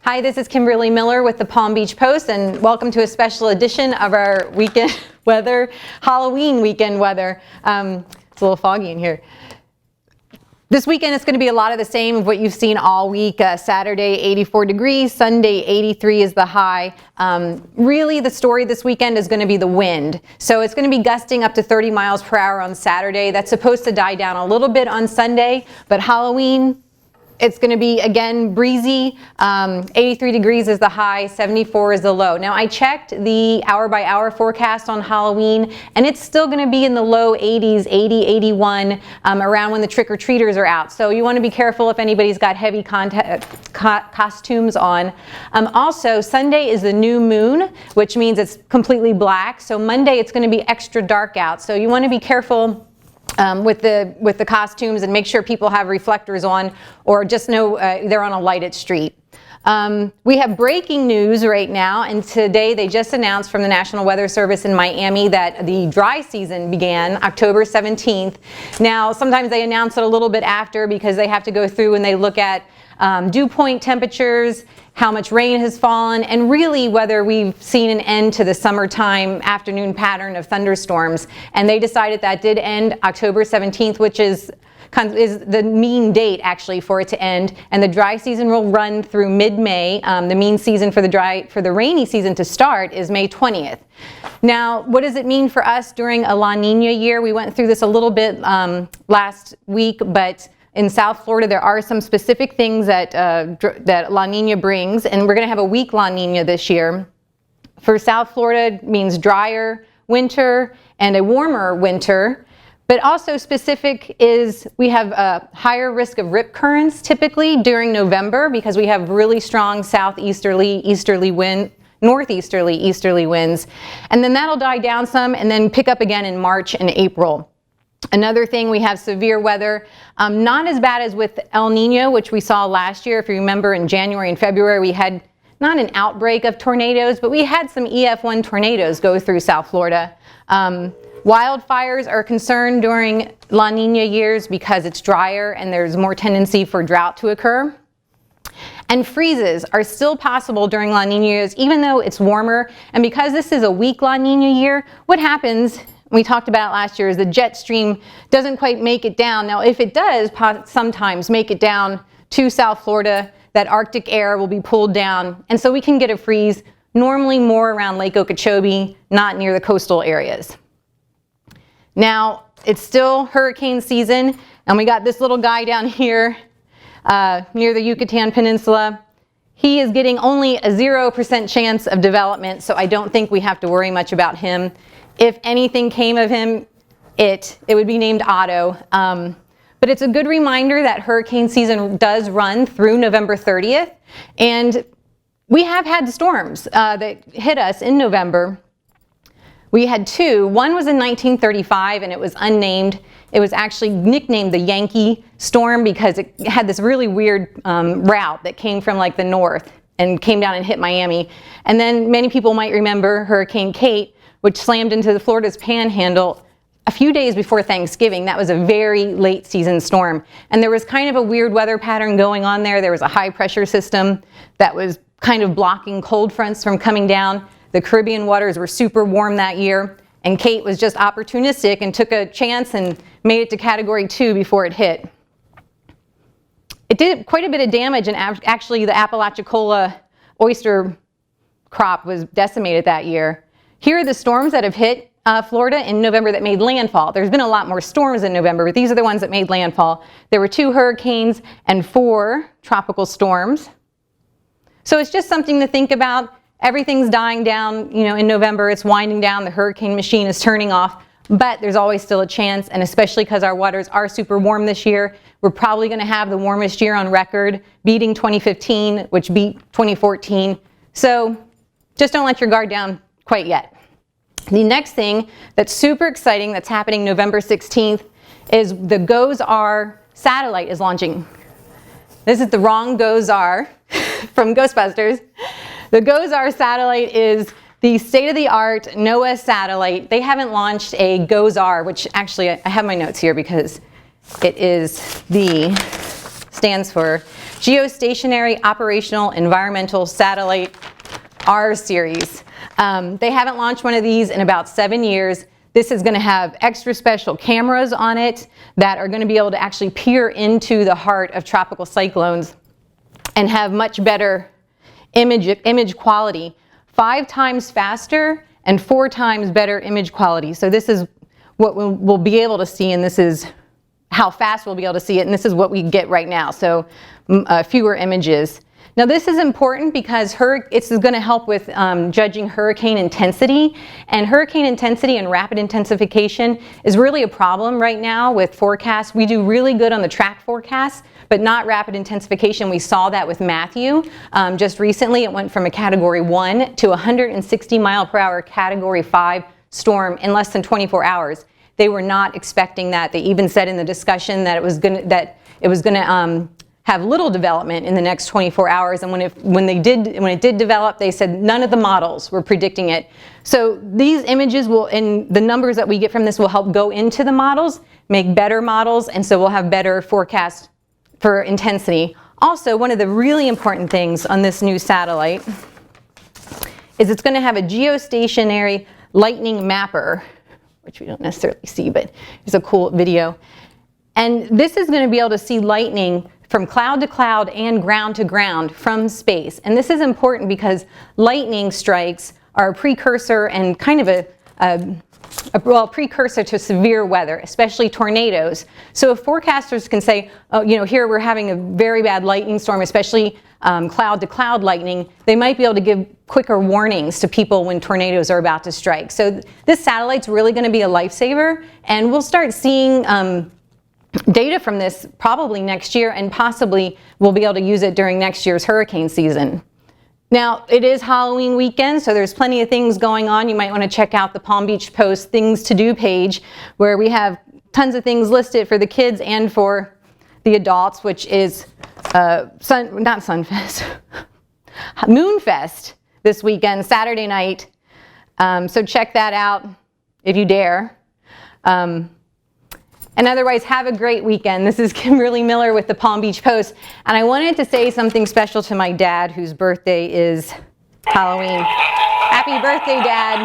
Hi, this is Kimberly Miller with the Palm Beach Post, and welcome to a special edition of our weekend weather, Halloween weekend weather. It's a little foggy in here. This weekend it's going to be a lot of the same of what you've seen all week. Saturday 84 degrees, Sunday 83 is the high. Really the story this weekend is going to be the wind. So it's going to be gusting up to 30 miles per hour on Saturday. That's supposed to die down a little bit on Sunday, but Halloween, it's going to be, again, breezy. 83 degrees is the high, 74 is the low. Now, I checked the hour-by-hour forecast on Halloween, and it's still going to be in the low 80s, 80, 81, around when the trick-or-treaters are out. So you want to be careful if anybody's got heavy costumes on. Also, Sunday is the new moon, which means it's completely black. So Monday, it's going to be extra dark out. So you want to be careful with the costumes and make sure people have reflectors on, or just know they're on a lighted street. We have breaking news right now, and today they just announced from the National Weather Service in Miami that the dry season began October 17th. Now, sometimes they announce it a little bit after because they have to go through and they look at dew point temperatures, how much rain has fallen, and really whether we've seen an end to the summertime afternoon pattern of thunderstorms. And they decided that did end October 17th, which is the mean date actually for it to end, and the dry season will run through mid-May. The mean season for the rainy season to start is May 20th. Now, what does it mean for us during a La Nina year? We went through this a little bit last week, but in South Florida, there are some specific things that that La Nina brings, and we're going to have a weak La Nina this year. For South Florida, it means drier winter and a warmer winter. But also specific is we have a higher risk of rip currents typically during November because we have really strong southeasterly, northeasterly, easterly winds. And then that'll die down some and then pick up again in March and April. Another thing, we have severe weather, not as bad as with El Nino, which we saw last year. If you remember, in January and February, we had not an outbreak of tornadoes, but we had some EF1 tornadoes go through South Florida. Wildfires are concerned during La Nina years because it's drier and there's more tendency for drought to occur. And freezes are still possible during La Nina years, even though it's warmer. And because this is a weak La Nina year, what happens, we talked about it last year, is the jet stream doesn't quite make it down. Now, if it does sometimes make it down to South Florida, that Arctic air will be pulled down. And so we can get a freeze, normally more around Lake Okeechobee, not near the coastal areas. Now, it's still hurricane season, and we got this little guy down here near the Yucatan Peninsula. He is getting only a 0% chance of development, so I don't think we have to worry much about him. If anything came of him, it would be named Otto. But it's a good reminder that hurricane season does run through November 30th, and we have had storms that hit us in November. We had two. One was in 1935, and it was unnamed. It was actually nicknamed the Yankee storm because it had this really weird route that came from like the north and came down and hit Miami. And then many people might remember Hurricane Kate, which slammed into the Florida's Panhandle a few days before Thanksgiving. That was a very late season storm. And there was kind of a weird weather pattern going on there. There was a high pressure system that was kind of blocking cold fronts from coming down. The Caribbean waters were super warm that year, and Kate was just opportunistic and took a chance and made it to Category 2 before it hit. It did quite a bit of damage, and actually the Apalachicola oyster crop was decimated that year. Here are the storms that have hit Florida in November that made landfall. There's been a lot more storms in November, but these are the ones that made landfall. There were 2 hurricanes and 4 tropical storms. So it's just something to think about. Everything's dying down, you know, in November. It's winding down. The hurricane machine is turning off, but there's always still a chance, and especially because our waters are super warm this year, we're probably going to have the warmest year on record, beating 2015, which beat 2014. So just don't let your guard down quite yet. The next thing that's super exciting that's happening November 16th is the GOES-R satellite is launching. This is the wrong GOES-R from Ghostbusters. The GOES-R satellite is the state-of-the-art NOAA satellite. They haven't launched a GOES-R, which actually I have my notes here because it is stands for Geostationary Operational Environmental Satellite R series. They haven't launched one of these in about 7 years. This is going to have extra special cameras on it that are going to be able to actually peer into the heart of tropical cyclones and have much better image quality, 5 times faster and 4 times better image quality. So this is what we'll be able to see, and this is how fast we'll be able to see it, and this is what we get right now, so fewer images. Now this is important because it's going to help with judging hurricane intensity, and hurricane intensity and rapid intensification is really a problem right now with forecasts. We do really good on the track forecasts, but not rapid intensification. We saw that with Matthew. Just recently it went from a Category 1 to 160 mile per hour Category 5 storm in less than 24 hours. They were not expecting that. They even said in the discussion that it was going to have little development in the next 24 hours. And when it did develop, they said none of the models were predicting it. So these images and the numbers that we get from this will help go into the models, make better models, and so we'll have better forecasts for intensity. Also, one of the really important things on this new satellite is it's going to have a geostationary lightning mapper, which we don't necessarily see, but it's a cool video. And this is going to be able to see lightning from cloud to cloud and ground to ground from space. And this is important because lightning strikes are a precursor and kind of a precursor to severe weather, especially tornadoes. So if forecasters can say, oh, here we're having a very bad lightning storm, especially cloud to cloud lightning, they might be able to give quicker warnings to people when tornadoes are about to strike. So this satellite's really going to be a lifesaver, and we'll start seeing data from this probably next year, and possibly we'll be able to use it during next year's hurricane season. Now, it is Halloween weekend, so there's plenty of things going on. You might want to check out the Palm Beach Post Things to Do page, where we have tons of things listed for the kids and for the adults, which is Moonfest this weekend, Saturday night. So check that out if you dare. And otherwise, have a great weekend. This is Kimberly Miller with the Palm Beach Post, and I wanted to say something special to my dad, whose birthday is Halloween. Happy birthday, Dad.